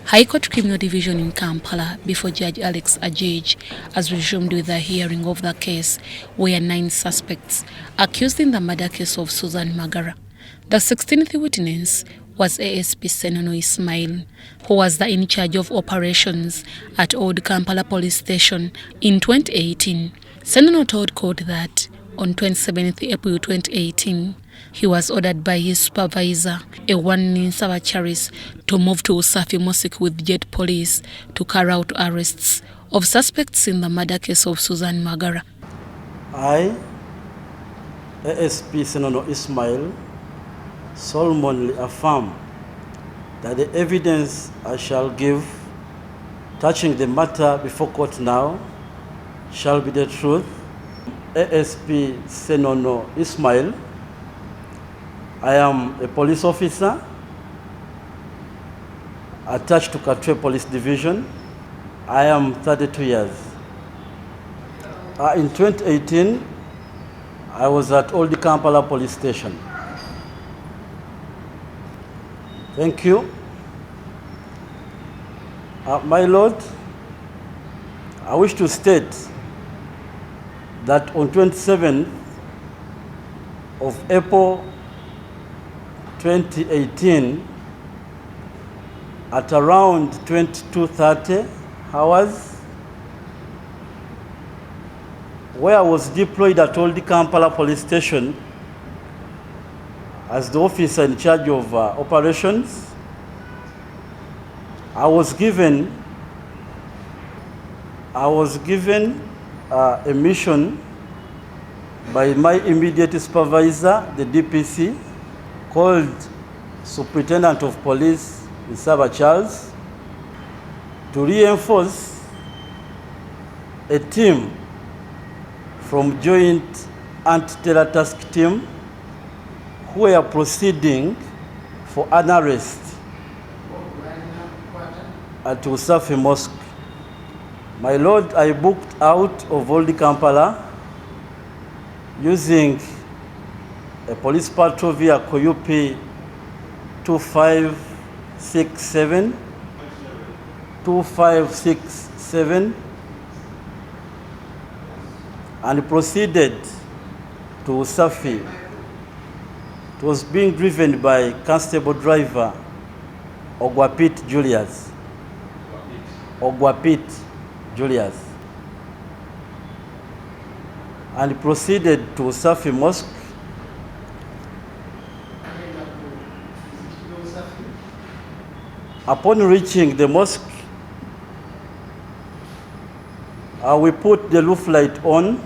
High Court Criminal Division in Kampala, before Judge Alex Ajej, has resumed with the hearing of the case where 9 suspects accused in the murder case of Suzan Magara. The 16th witness was ASP Senono Ismail, who was the in charge of operations at Old Kampala Police Station in 2018. Senono told court that on 27 April 2018, he was ordered by his supervisor, a one Nsaba Charis, to move to Usafi Mosque with Jet Police to carry out arrests of suspects in the murder case of Suzan Magara. I, ASP Senono Ismail, solemnly affirm that the evidence I shall give touching the matter before court now shall be the truth. ASP Senono Ismail, I am a police officer attached to Katwe Police Division. I am 32 years. In 2018, I was at Old Kampala Police Station. Thank you. My Lord, I wish to state that on 27th of April 2018, at around 22:30 hours, where I was deployed at Old Kampala Police Station as the officer in charge of operations, I was given a mission by my immediate supervisor, the DPC, called Superintendent of Police Nsaba Charles, to reinforce a team from Joint Anti-Terror Task Team who were proceeding for an arrest at Usafi Mosque. My Lord, I booked out of Old Kampala using a police patrol vehicle UP 2567, and proceeded to Usafi. It was being driven by Constable Driver Ogwapit Julius. And proceeded to Usafi Mosque. Upon reaching the mosque, we put the roof light on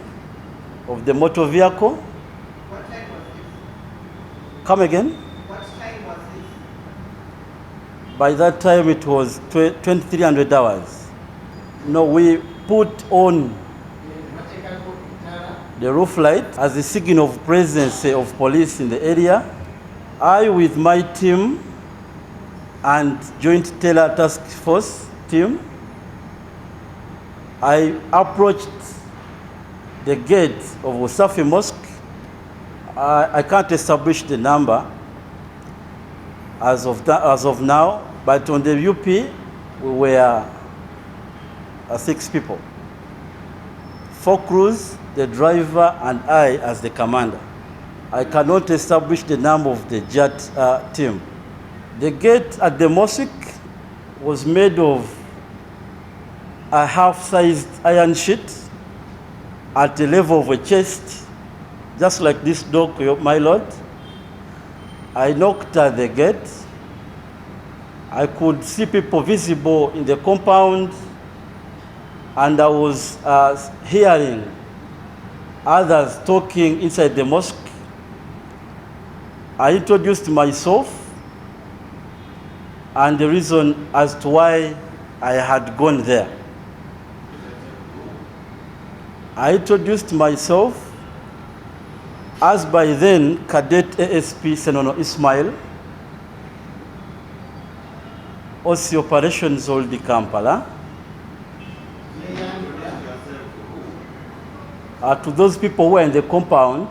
of the motor vehicle. What time was this? Come again? What time was this? By that time it was 2300 hours. No, we put on the roof light as a signal of presence of police in the area. I, with my team and Joint Terror Task Force team, I approached the gate of Usafi Mosque. I can't establish the number as of now, but on the UP we were 6 people. 4 crews, the driver and I as the commander. I cannot establish the number of the JAT team. The gate at the mosque was made of a half-sized iron sheet at the level of a chest, just like this door, my Lord. I knocked at the gate. I could see people visible in the compound, and I was hearing others talking inside the mosque. I introduced myself and the reason as to why I had gone there. I introduced myself as by then Cadet ASP Senono Ismail, OC Operations Old Kampala. To those people who were in the compound,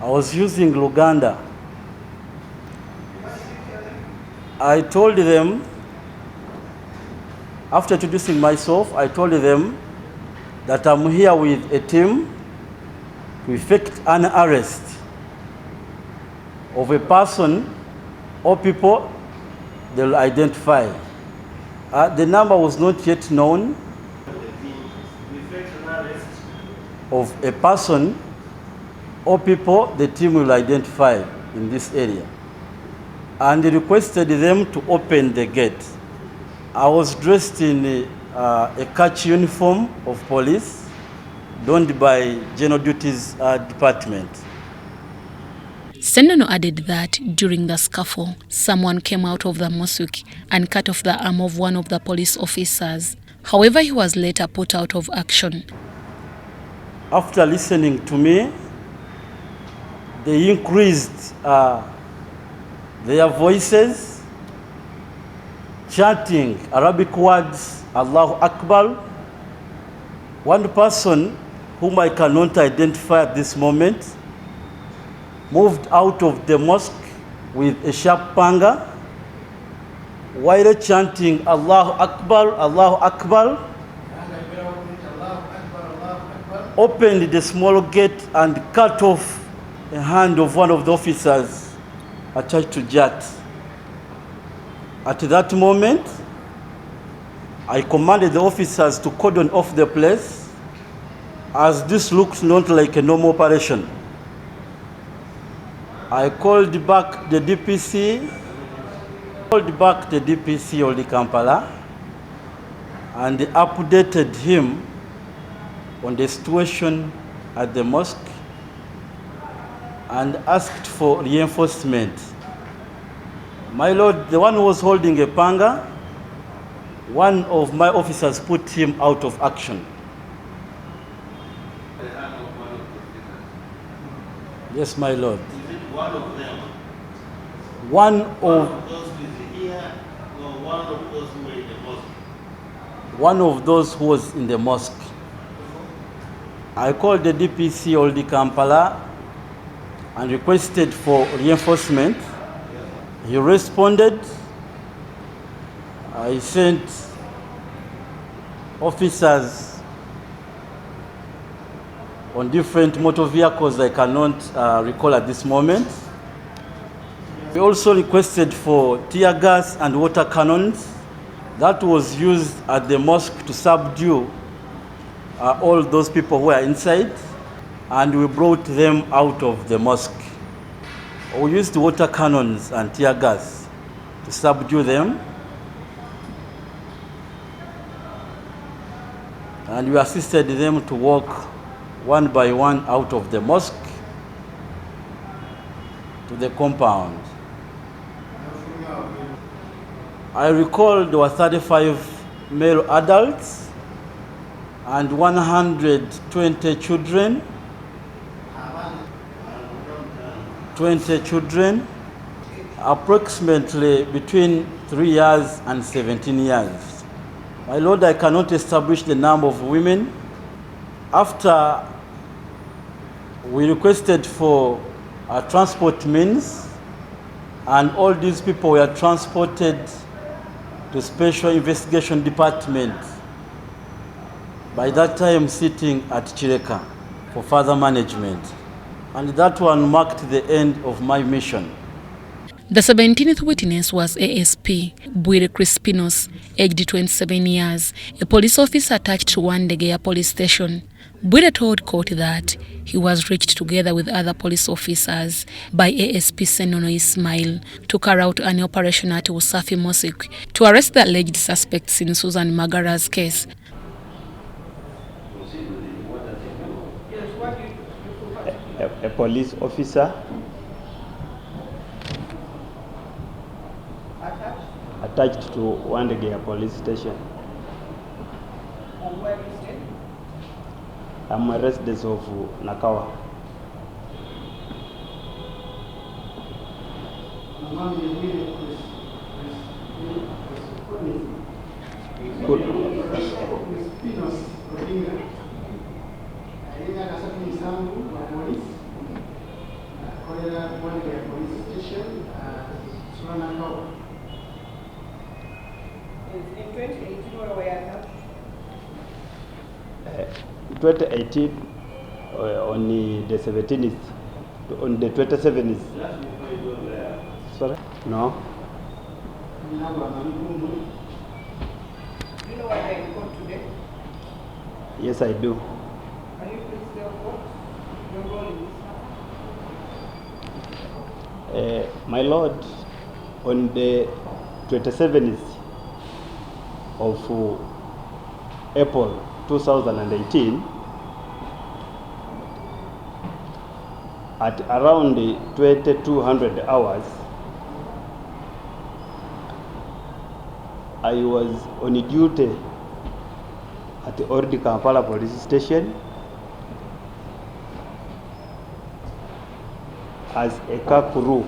I was using Luganda. I told them, after introducing myself, I told them that I'm here with a team to effect an arrest of a person or people they'll identify. The number was not yet known of a person or people the team will identify in this area. And they requested them to open the gate. I was dressed in a khaki uniform of police donned by General Duties Department. Sendono added that during the scuffle, someone came out of the mosque and cut off the arm of one of the police officers. However, he was later put out of action. After listening to me, they increased their voices, chanting Arabic words, Allahu Akbar. One person whom I cannot identify at this moment moved out of the mosque with a sharp panga while chanting Allahu Akbar, Allahu Akbar, opened the small gate and cut off the hand of one of the officers attached to Jat. At that moment, I commanded the officers to cordon off the place, as this looks not like a normal operation. I called back the DPC of the Kampala and updated him on the situation at the mosque and asked for reinforcement. My lord, the one who was holding a panga, one of my officers put him out of action. Yes, my lord. Is it one of them? One One of of those who is here, or one of those who were in the mosque? one of those who was in the mosque. I called the DPC of the Kampala and requested for reinforcement. He responded. I sent officers on different motor vehicles I cannot recall at this moment. We also requested for tear gas and water cannons that was used at the mosque to subdue all those people who were inside, and we brought them out of the mosque. We used water cannons and tear gas to subdue them, and we assisted them to walk one by one out of the mosque to the compound. I recall there were 35 male adults and 120 children. 20 children, approximately between 3 years and 17 years. My lord, I cannot establish the number of women. After we requested for transport means, and all these people were transported to Special Investigation Department, by that time sitting at Chireka for further management. And that one marked the end of my mission. The 17th witness was ASP Bwire Crispinos, aged 27 years, a police officer attached to Wandegeya police station. Bwire told court that he was reached together with other police officers by ASP Sendono Ismail to carry out an operation at Usafi Mosque to arrest the alleged suspects in Suzan Magara's case. A police officer attached to Wandegeya police station. And where you stay? I'm a resident of Nakawa. 2018 on the 17th, on the 27th. Sorry? No. Do you know what I report today? Yes, I do. Can you please tell what your role in this matter? My Lord, on the 27th of April 2018, at around 2200 hours, I was on duty at the Old Kampala police station as a kakuru.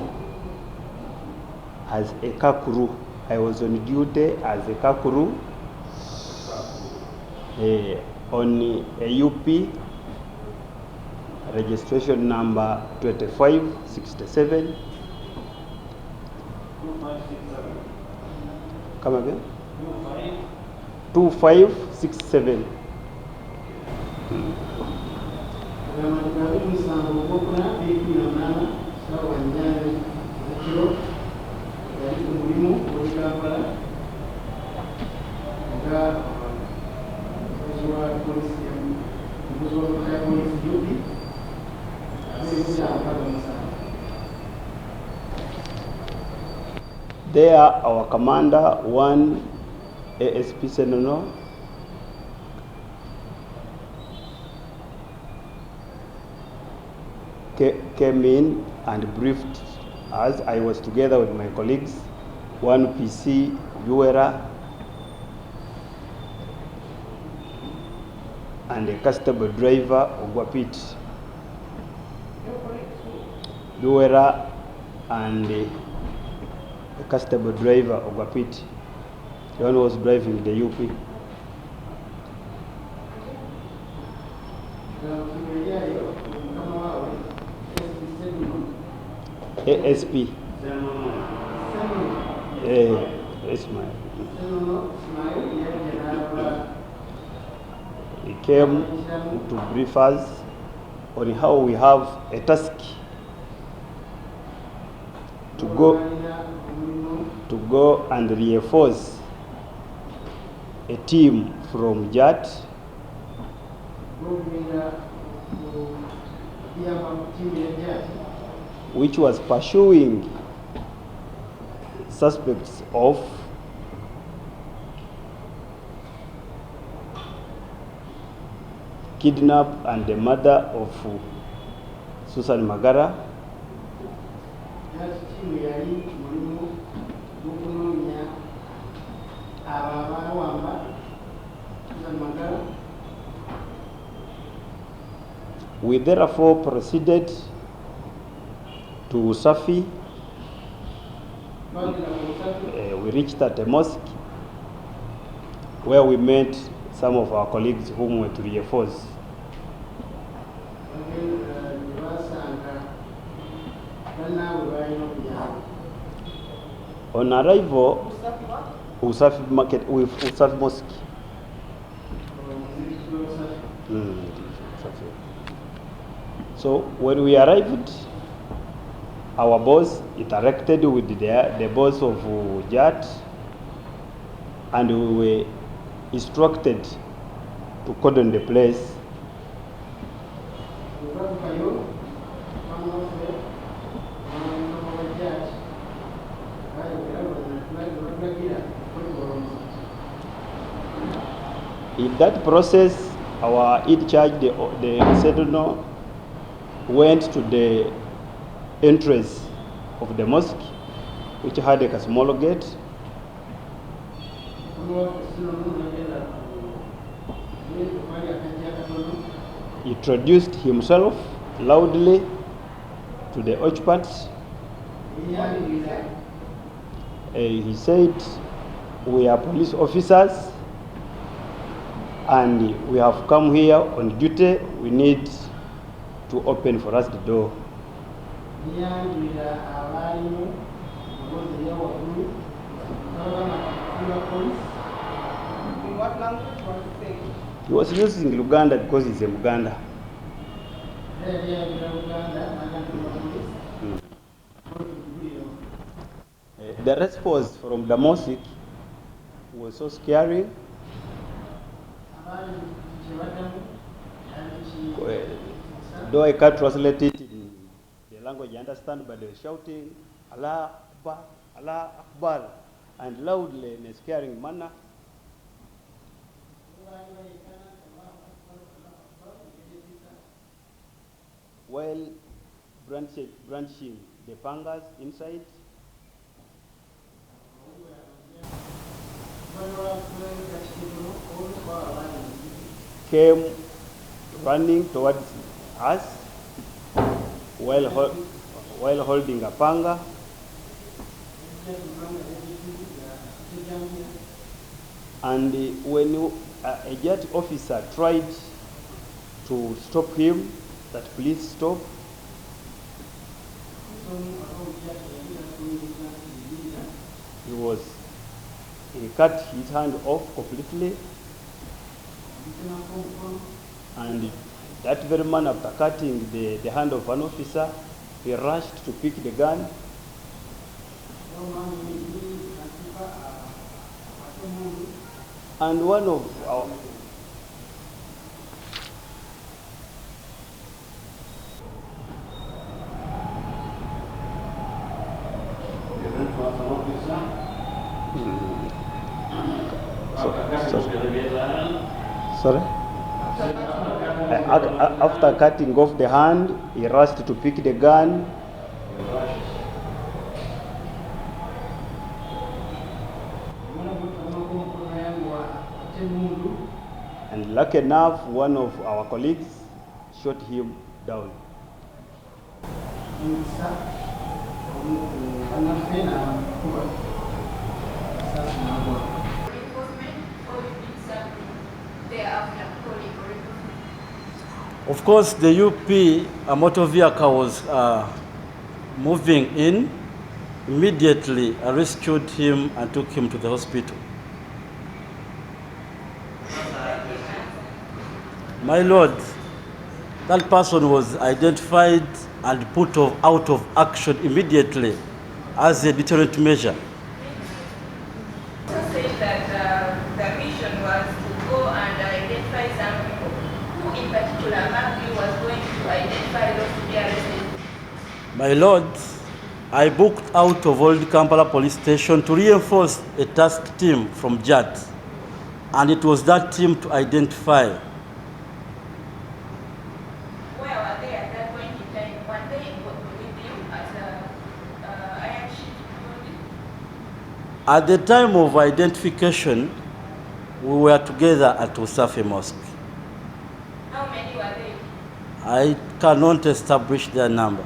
I was on duty as a kakuru on a UP registration number 2567. Come again? 2567. There, our commander, one ASP Senono, came in and briefed us. I was together with my colleagues, one PC, Yuera, and a customer driver, Ogwapit. Yuera and a customer driver, Ogwapit. The one who was driving the UP. ASP. Ismail. He came to brief us on how we have a task to go and reinforce a team from JAT which was pursuing suspects of kidnap and the murder of Suzan Magara. We therefore proceeded to Usafi. We reached at a mosque where we met some of our colleagues whom were to reinforce. On arrival, Usafi market with Usafi mosque. So when we arrived, our boss interacted with the boss of JAT, and we were instructed to cordon the place. In that process, our in charge, the Sentinel, went to the entrance of the mosque, which had a small gate. He introduced himself loudly to the occupants. He said, "We are police officers and we have come here on duty. We need to open for us the door." In what language was it saying? He was using Luganda because he's a Muganda. The response from the mosque was so scary. Though I can't translate it in the language I understand, but they were shouting, Allah Akbar, Allah Akbar, and loudly in a scaring manner. While branching the pangas inside, came running towards us while holding a panga. And when a jet officer tried to stop him, that please stop, he cut his hand off completely. And that very man, after cutting the hand of an officer, he rushed to pick the gun. And one of our Sorry? After cutting off the hand, he rushed to pick the gun. And lucky enough, one of our colleagues shot him down. Of course, the UP, a motor vehicle was moving in. Immediately, I rescued him and took him to the hospital. My Lord, that person was identified and put out of action immediately as a deterrent measure. So said that the mission was to go and identify some people. Who in particular among you was going to identify those to be arrested? My Lord, I booked out of Old Kampala Police Station to reinforce a task team from JAT, and it was that team to identify. Where were they at that point in time? Were they with you at Iron Sheet? At the time of identification, we were together at Usafi Mosque. How many were they? I cannot establish their number.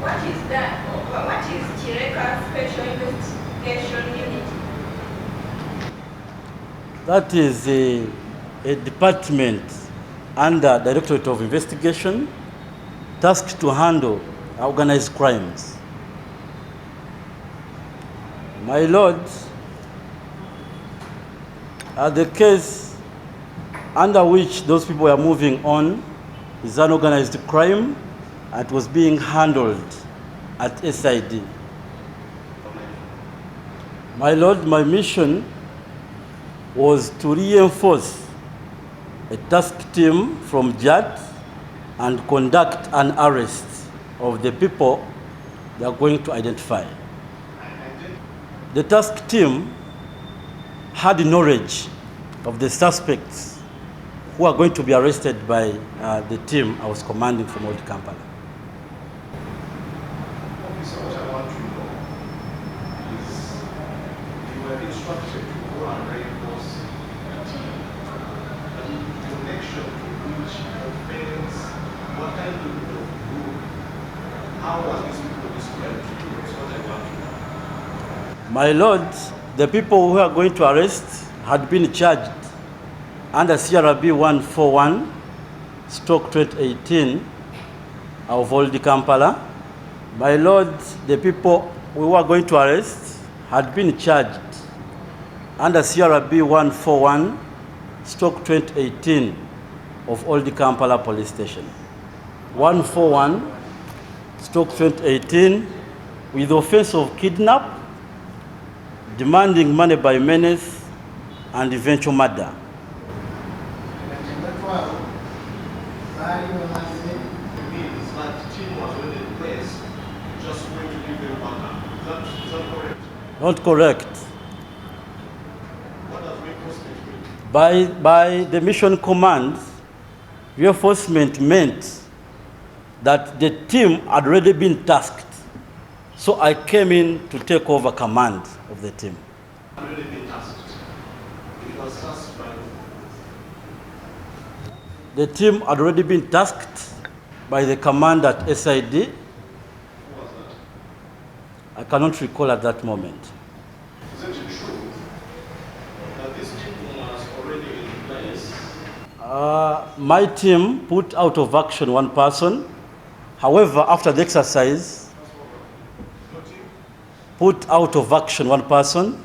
What is that? What is Chireka Special Investigation Unit? That is a department under Directorate of Investigation tasked to handle organized crimes. My Lord, the case under which those people were moving on is an organized crime and was being handled at SID. My Lord, my mission was to reinforce a task team from JAT and conduct an arrest of the people they are going to identify. The task team had knowledge of the suspects who are going to be arrested by the team I was commanding from Old Kampala. Officer, what I want to know is you were instructed to go and reinforce the team. But in connection to which offense, what kind of group, how was this people described to you? That's what I want to know. My Lord, the people who are going to arrest had been charged under CRB 141/2018 of Old Kampala. My Lord, the people we were going to arrest had been charged under CRB 141/2018 of Old Kampala Police Station. 141/2018 with the offense of kidnap, demanding money by menace, and eventual murder. Means that team was already in place, just going to give them backup. Is that correct? Not correct. What does reinforcement mean? By the mission command, reinforcement meant that the team had already been tasked. So I came in to take over command of the team. Already been tasked. It was tasked by The team had already been tasked by the commander at SID. who was that? I cannot recall at that moment. Isn't it true that this team was already in place? My team put out of action one person. However, after the exercise, Your team? put out of action one person.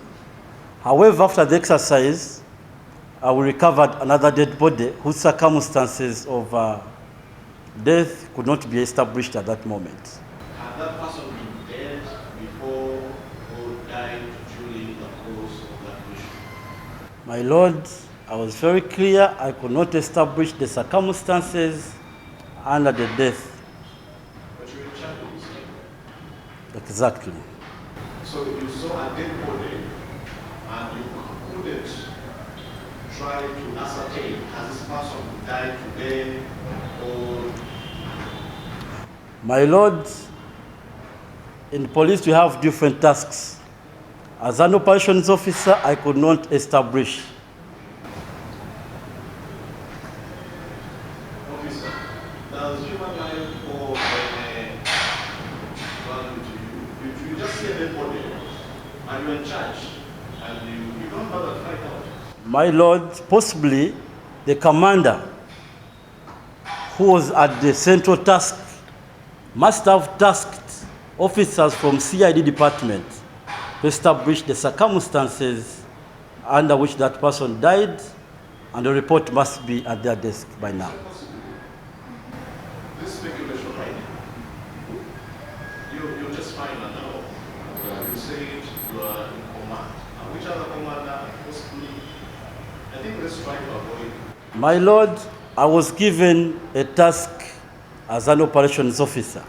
However, after the exercise, we recovered another dead body whose circumstances of death could not be established at that moment. Had that person been dead before or died during the course of that mission? My Lord, I was very clear I could not establish the circumstances under the death. But you were in charge of this team. Exactly. So you saw a dead body and you couldn't try to ascertain has this person died today or My Lord, in police we have different tasks. As an operations officer, I could not establish. officer. Does human life hold any value to you? You just see a dead body and you're in charge and you don't bother to find out. My Lord, possibly the commander who was at the central task must have tasked officers from CID department to establish the circumstances under which that person died, and the report must be at their desk by now. This speculation right now, you're just fine now. You said you are in command. Which other commander possibly? I think let's try to avoid. My Lord, I was given a task as an operations officer.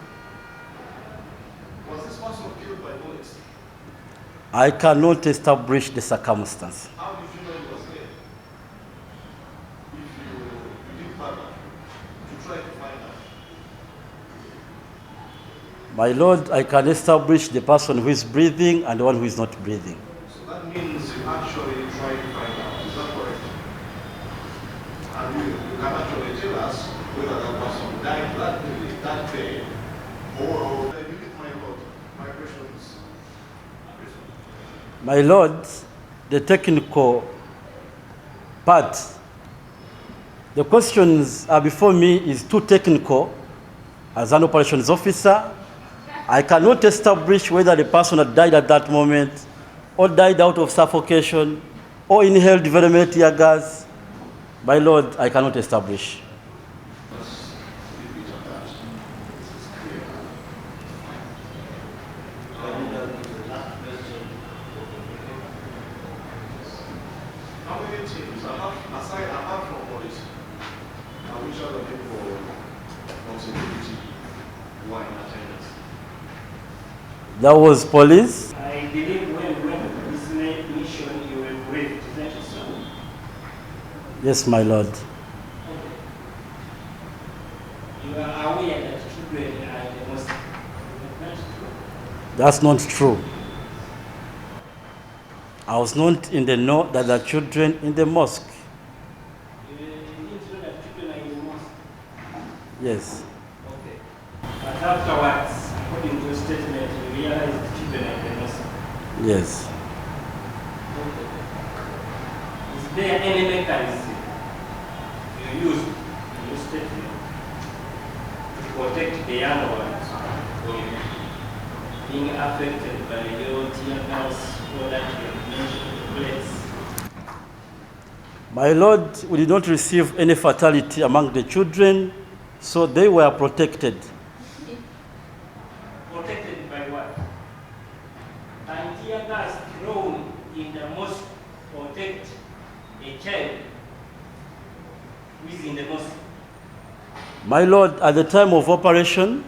Was this person killed by bullets? I cannot establish the circumstance. How did you know he was dead? If you didn't bother to try to find out. My Lord, I can establish the person who is breathing and the one who is not breathing. So that means you actually try to find out. Is that correct? And you can actually tell us whether that person died that day or I believe my question is. My Lord, the technical part, the questions are before me is too technical. As an operations officer, I cannot establish whether the person had died at that moment or died out of suffocation or inhaled development tear gas. My Lord, I cannot establish. Let's leave it at that. This is clear. How many teams, apart from police, which other people from security who are in attendance? There was police. I believe when this mission you were briefed, isn't it so? Yes, my Lord. You are aware that children are the most. That's not true. I was not in the know that there are children in the mosque. You didn't know that children are in the mosque. Yes. Okay. But afterwards, according to your statement, you realized the children are in the mosque. Yes. Okay. Is there any mechanism you used in your statement to protect the young ones from being affected by your tear gas or that you have mentioned in place? My Lord, we did not receive any fatality among the children, so they were protected. Protected by what? And tear gas thrown in the mosque protect a child who is in the mosque. My Lord, at the time of operation,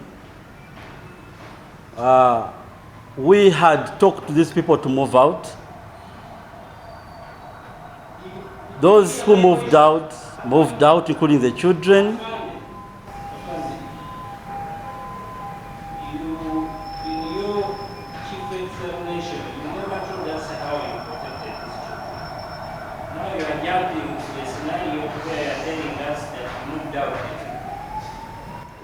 we had talked to these people to move out. Those who moved out, including the children. In your chief examination, you never told us how you protected these children. Now you are jumping to the scenario where you are telling us that you moved out.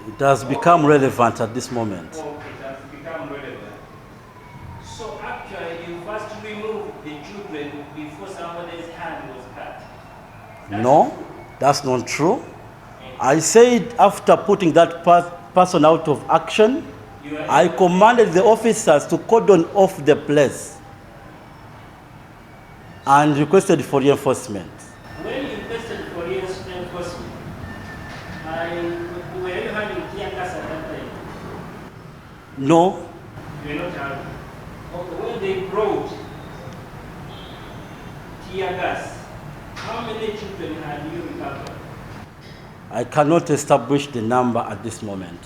It has become relevant at this moment. Okay, it has become relevant. So actually, you first removed the children before somebody's hand was cut. No, that's not true. I said after putting that person out of action, I commanded the officers to cordon off the place and requested for reinforcement. When you requested for reinforcement, were you having tear gas at that time? No, You were not having. Okay, when they brought tear gas, how many children had you recovered? I cannot establish the number at this moment.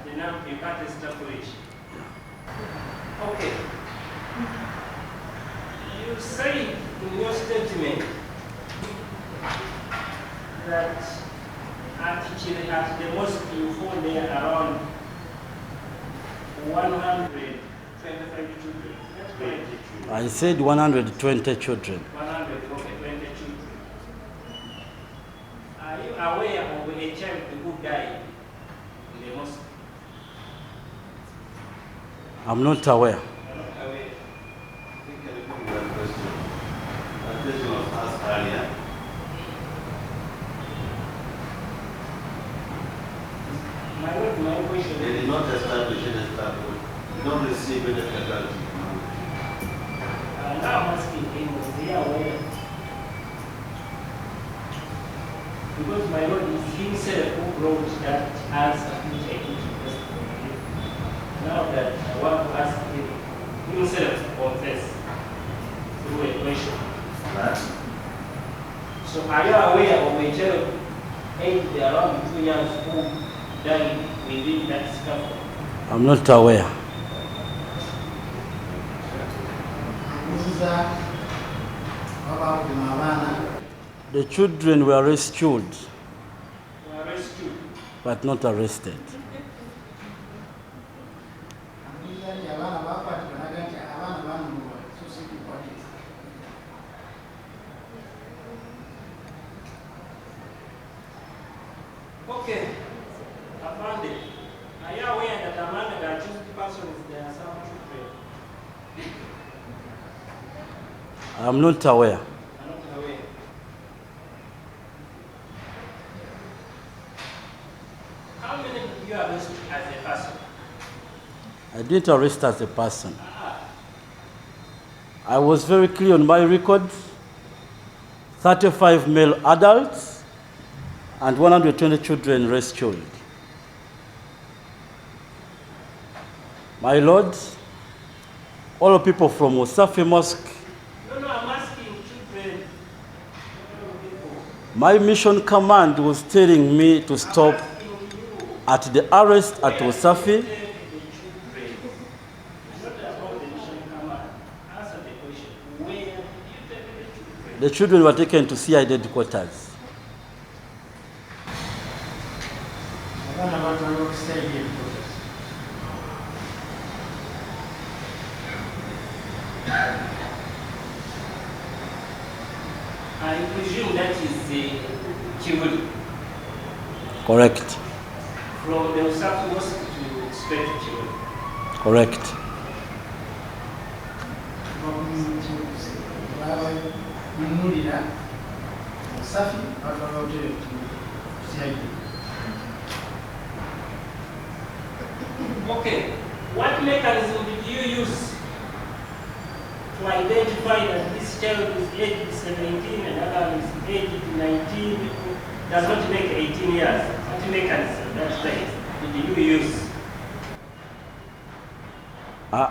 The number you can't establish. Okay. You say in your statement that at the mosque you found there around 125 children. That's correct. I said 120 children. 120 children. Are you aware of a child who died in the mosque? I'm not aware. I'm not aware. I think I remember that question. That question was asked earlier. My question They is, did not establish any staff. They don't receive any fatality. now I'm asking him, was he aware? Because my Lord is himself who brought that answer which I put request for him. Now that I want to ask him himself to confess through a question. Right? So are you aware of a child aged around 2 years who died within that scaffold? I'm not aware. The children were rescued, Were rescued. but not arrested. Okay. Abandoned. Are you aware that among the accused persons there are some children? I'm not aware. I'm not aware. How many did you arrest as a person? I didn't arrest as a person. I was very clear on my record. 35 male adults and 120 children rescued. My Lord, all people from Wasafi Mosque, No, I'm asking children. People. my mission command was telling me to stop Asking you. at the arrest at Wasafi. The children were taken to CID headquarters. I presume that is the children Correct. from the South Mosque to expect children. Correct. Okay, what mechanism did you use to identify that this child is aged 17 and other is aged 19, does not make 18 years? What mechanism that day did you use?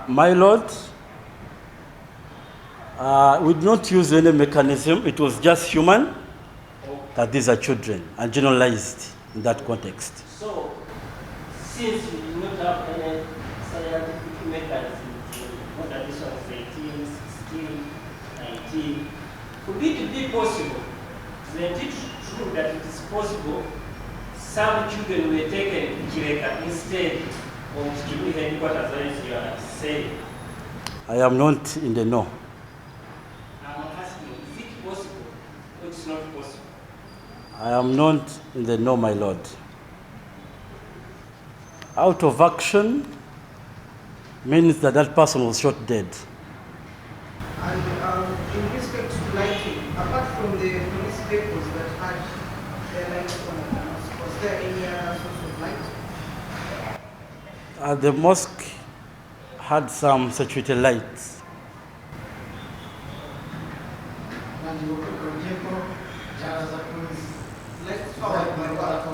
My Lord, we did not use any mechanism. It was just human that these are children and generalized in that context. So, since you do not have any scientific mechanism, what that this one is 18, 16, 19, could it be possible? Isn't it true that it is possible some children were taken to Kireka instead of Kibu headquarters, as you are saying? I am not in the know. I'm asking, is it possible or it's not possible? I am not in the know, my Lord. Out of action means that that person was shot dead. And in respect to lighting, apart from the police vehicles that had their lights on, was there any other source of light? The mosque had some security lights. Let's forward my God.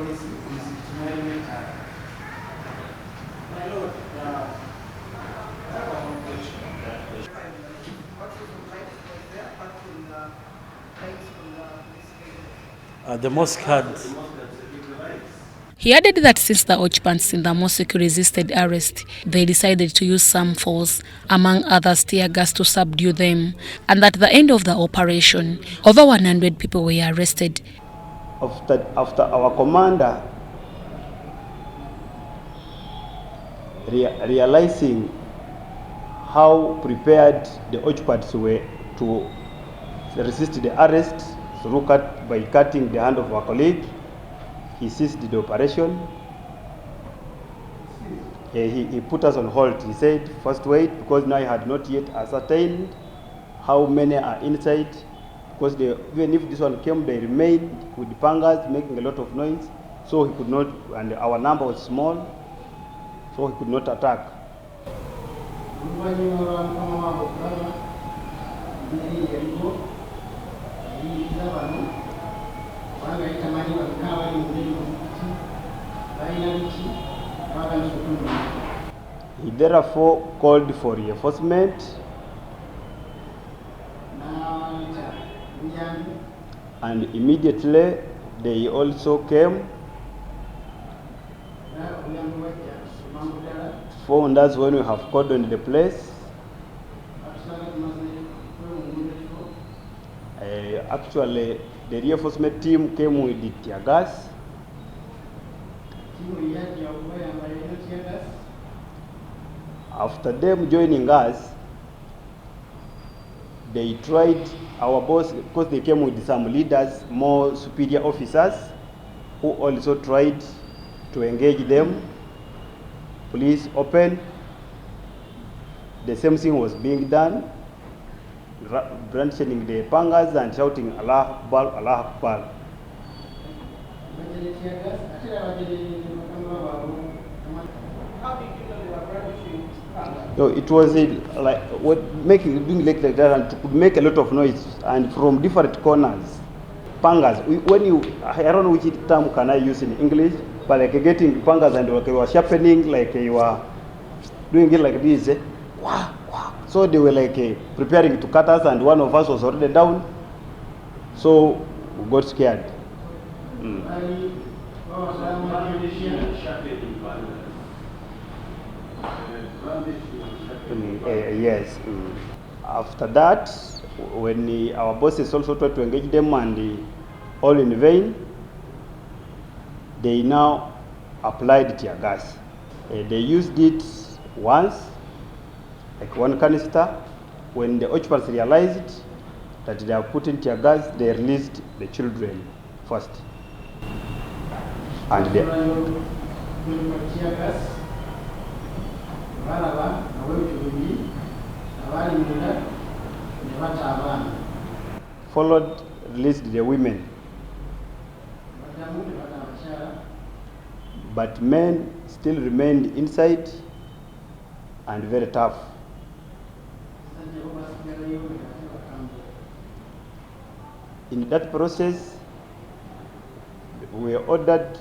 My Lord, I have one question on that question. What sort of lights was there apart from the lights from the police vehicles? The mosque had. He added that since the occupants in the mosque resisted arrest, they decided to use some force, among others tear gas, to subdue them, and at the end of the operation, over 100 people were arrested. After our commander realizing how prepared the occupants were to resist the arrest by cutting the hand of our colleague, he ceased the operation. He put us on hold. He said, first wait, because now he had not yet ascertained how many are inside. Because even if this one came, they remained with the pangas making a lot of noise. So he could not, and our number was small, so he could not attack. He therefore called for reinforcement, and immediately they also came, found us when we have cordoned the place. Actually, the reinforcement team came with the tear gas. After them joining us, they tried, our boss, because they came with some leaders, more superior officers, who also tried to engage them. Police opened. The same thing was being done, brandishing the pangas and shouting Allah Akbar, Allah Akbar. How did you know they were brandishing pangas? So it was doing like that, and it could make a lot of noise, and from different corners. Pangas, I don't know which term can I use in English, but like getting pangas and you were sharpening, like you were doing it like this. Wah, wah. So they were like preparing to cut us, and one of us was already down. So we got scared. Yes. After that, when our bosses also tried to engage them, and all in vain, they now applied tear gas. They used it once, like one canister. When the occupants realized that they are putting tear gas, they released the children first. And they followed, released the women. But men still remained inside and very tough. In that process, we were ordered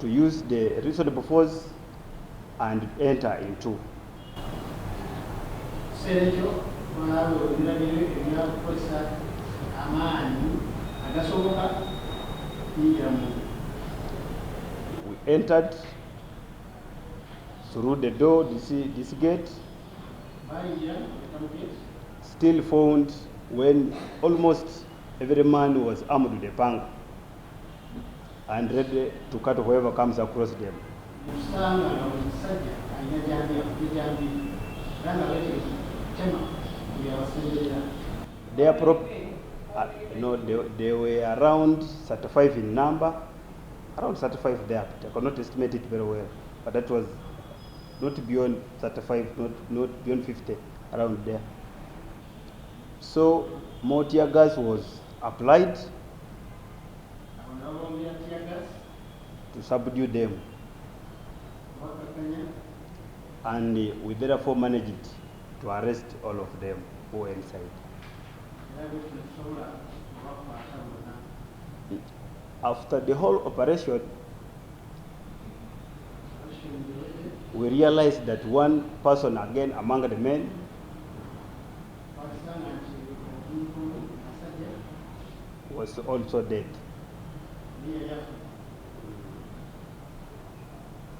to use the reasonable force and enter into. We entered through the door, this gate, still found when almost every man was armed with a panga and ready to cut whoever comes across them. They were around 35 in number, around 35 there. I cannot estimate it very well, but that was not beyond 35, not beyond 50, around there. So more tear gas was applied to subdue them, and we therefore managed to arrest all of them who were inside. After the whole operation, we realized that one person again among the men was also dead.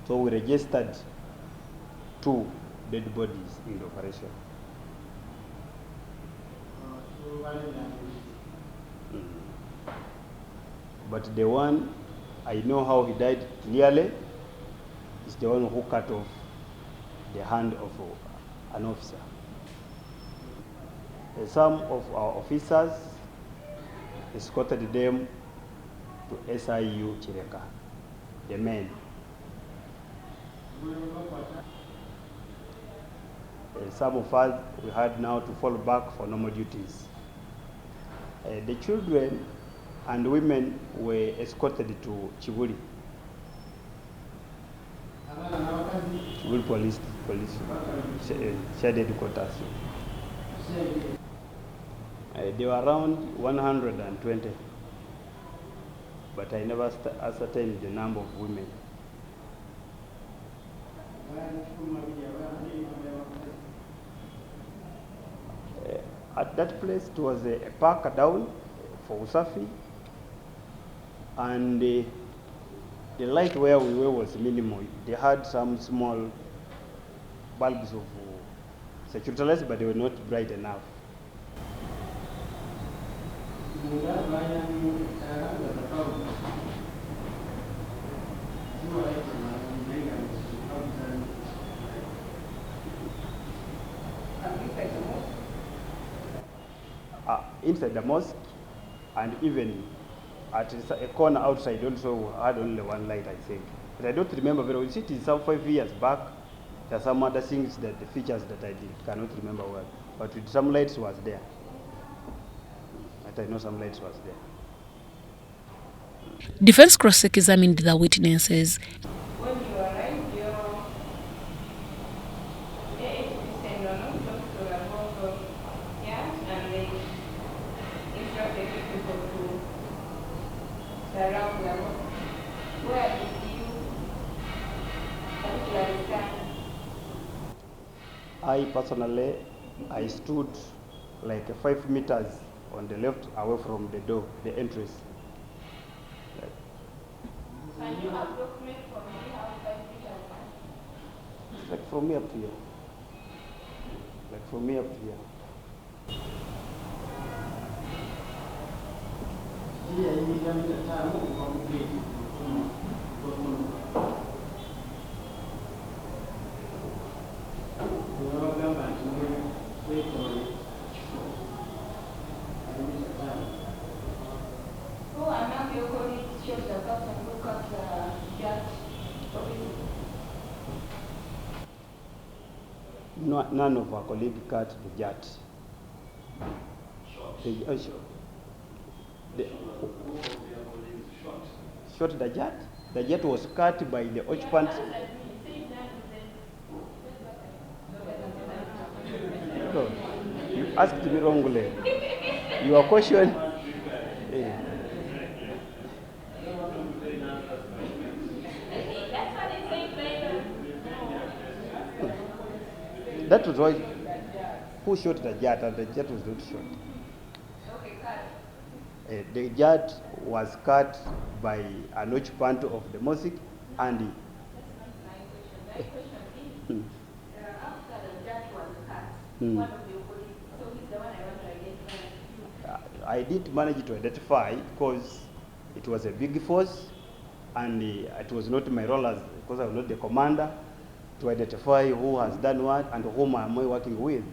So we registered 2 dead bodies in the operation. But the one I know how he died clearly is the one who cut off the hand of an officer. Some of our officers escorted them to SIU Chireka, the men. Some of us, we had now to fall back for normal duties. The children and women were escorted to Chibuli police shaded quarters. They were around 120, but I never ascertained the number of women. At that place, it was a park down for Usafi, and the light where we were was minimal. They had some small bulbs of security lights, but they were not bright enough. Inside the mosque, and even at a corner outside also had only one light, I think. But I don't remember very well. It is some 5 years back. There are some other things, that the features that I cannot remember well. But with some lights was there. But I know some lights was there. Defense cross-examined the witnesses. When you arrived, your age descended on to the boat, and they instructed people to surround the boat. Where did you particularly stand? I personally, I stood like 5 meters on the left away from the door, the entrance. Can you approximate for me how 5 meters? It's like from here up to here. Like from here up to here. Who among your colleagues shot the person who cut the judge office? No, none of our colleagues cut the jet. Shot the jet? The jet was cut by the occupant. No, you asked me wrongly. Your question. That's what they say, That was why who shot the jet, and the jet was not shot. Okay, cut. The jet was cut by an occupant of the mosque, and That's not my question. My question is, after the judge was cut, one of the police, so he's the one I want to identify. I did manage to identify because it was a big force, and it was not my role as, because I was not the commander, to identify who has done what and whom am I working with.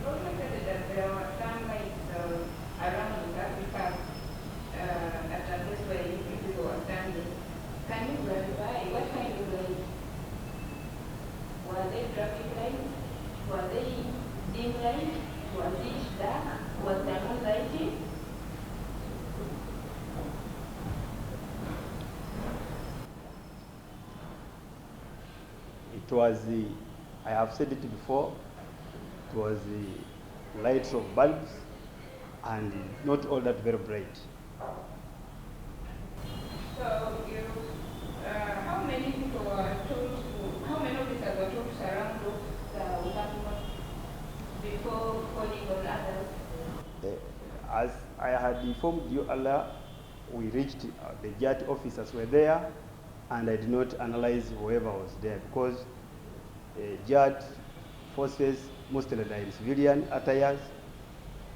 You also said that there were some lights around Africa at a place where people were standing. Can you verify what kind of lights? Were they traffic lights? Were they dim lights? Was it dark? Was there no lighting? It was I have said it before, it was the lights of bulbs, and not all that very bright. So how many people were told to, how many officers were told to surround the Mosque before calling on others? As I had informed you earlier, we reached, the JAT officers were there, and I did not analyze whoever was there, because JAT forces mostly are in civilian attires,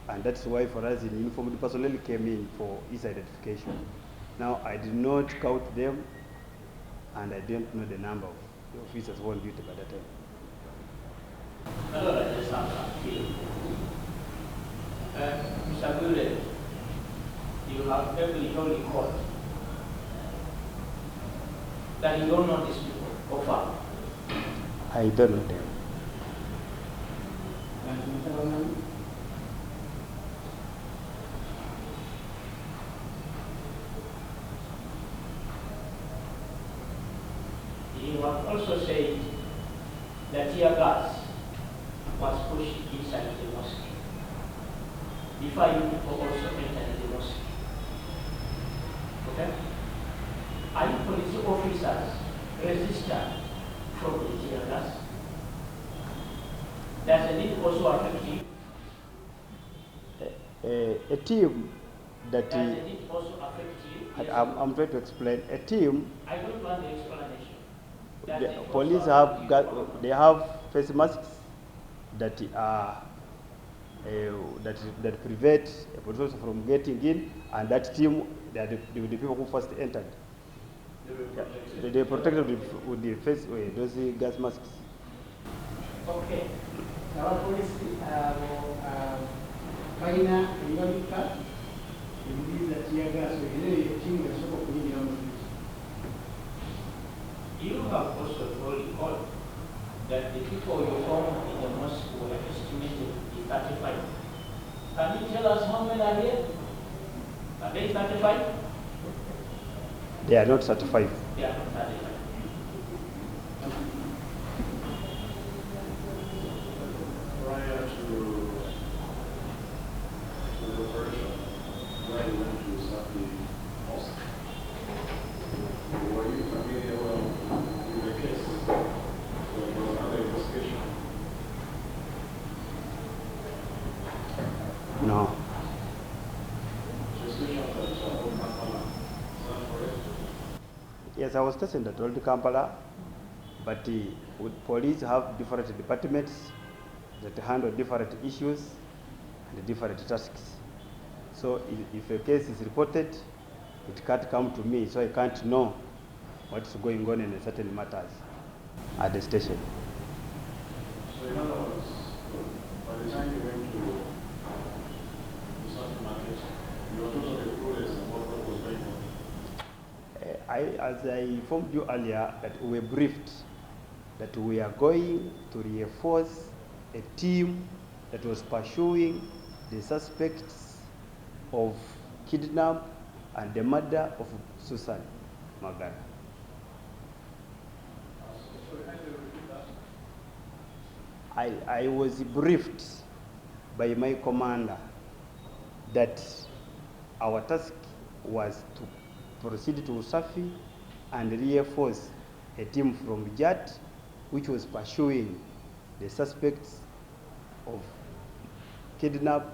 and that's why for us in uniformed personnel came in for his identification. Now, I did not count them, and I don't know the number of the officers who were on duty by that time. Hello, I just have a feeling. Mr. Gule, you have every told in court that you don't know these people, or far. I don't know them. You have also said that tear gas was pushed inside the mosque. Before you people also entered the mosque. Okay? Are you police officers registered from the tear gas? Does it also affect you? A team that Does it also affect you? Yes. I'm trying to explain. A team, I don't want the explanation. Does the it also police affect have you? they have face masks that are that prevent a police officer from getting in, and that team, they are the people who first entered. They are protected with the face, those gas masks. Okay. Our police baina ibabika ibiza tear gas ile tinga soko kuingia mtu. You have also told all that the people you found in the mosque were estimated to be 35. Can you tell us how many are here? Are they 35? They are not 35. They are not 35. Prior to the operation, where you went to Safi Mosque, were you familiar with the case? There was another investigation. No. Investigation that Old Kampala. Is that correct? Yes, I was stationed at Old Kampala, but with police have different departments that handle different issues and different tasks. So if a case is reported, it can't come to me, so I can't know what's going on in a certain matters at the station. So in other words, by the time you went to the Safi market, you were totally clueless As I informed you earlier, that we were briefed that we are going to reinforce a team that was pursuing the suspects of kidnap and the murder of Suzan Magara. I was briefed by my commander that our task was to proceed to Usafi and reinforce a team from JAT which was pursuing the suspects of kidnap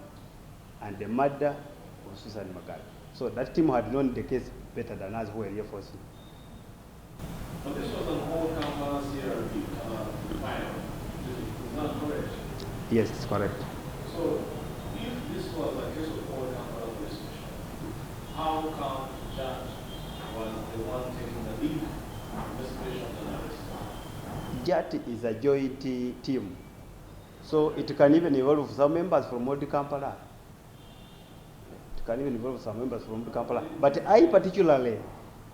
and the murder of Suzan Magara. So that team had known the case better than us who were reinforcing. But this was an old Kampala CRB file. Is that correct? Yes, it's correct. So, if this was a case of old Kampala police station, how come the judge was the one taking the lead investigation and arrest? JAT is a joint team, so it can even involve some members from old Kampala. It can even involve some members from old Kampala. But I particularly,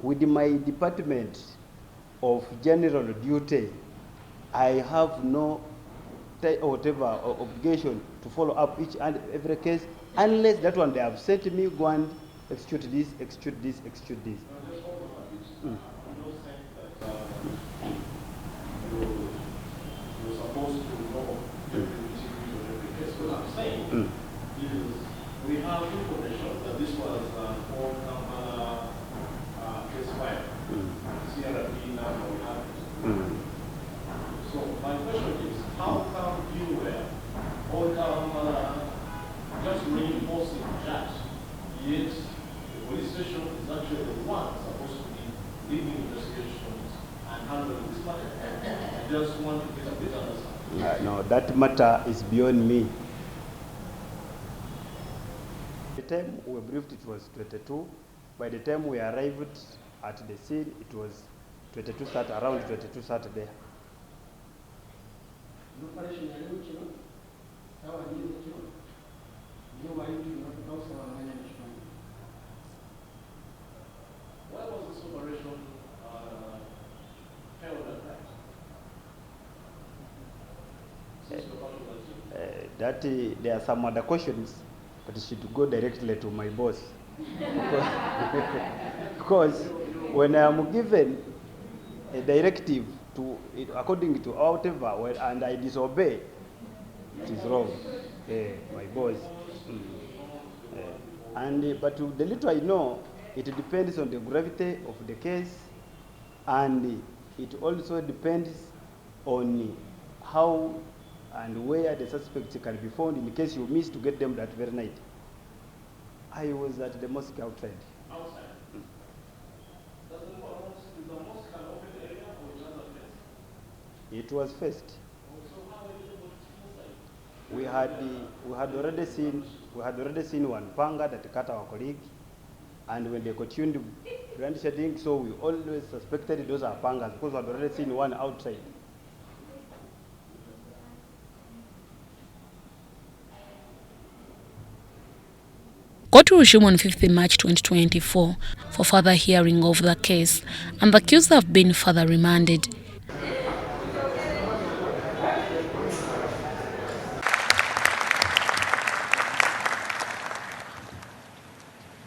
with my department of general duty, I have no whatever obligation to follow up each and every case, unless that one they have sent me, go and execute this, execute this, execute this. No, just hold on a bit. I'm not saying that you're supposed to know every activity or every case. What I'm saying is we have information that this was an old Kampala case file. CRP now we have it. So my question is, how come you were old Kampala just reinforcing judge, yet the police station is actually the one supposed to be leading investigations and handling this matter? I just want to get a better understanding. No, that matter is beyond me. The time we were briefed, it was 22. By the time we arrived at the scene, it was 22 around 22 there. Operation ya leo kino sawa ndio kino ndio wali tunataka kuwanganya mshikano. Why was this operation held at night? That there are some other questions, but it should go directly to my boss. Because when I am given a directive to according to whatever, and I disobey, it is wrong. My boss. But the little I know, it depends on the gravity of the case, and it also depends on how and where the suspects can be found in case you miss to get them that very night. I was at the mosque outside. Outside? Does the mosque an open area or is that a fence? It was first. So how are you able to inside? We had already seen one panga that cut our colleague, and when they continued brandishing, so we always suspected those are pangas because we had already seen one outside. Court will resume on 5th March 2024 for further hearing of the case, and the accused have been further remanded.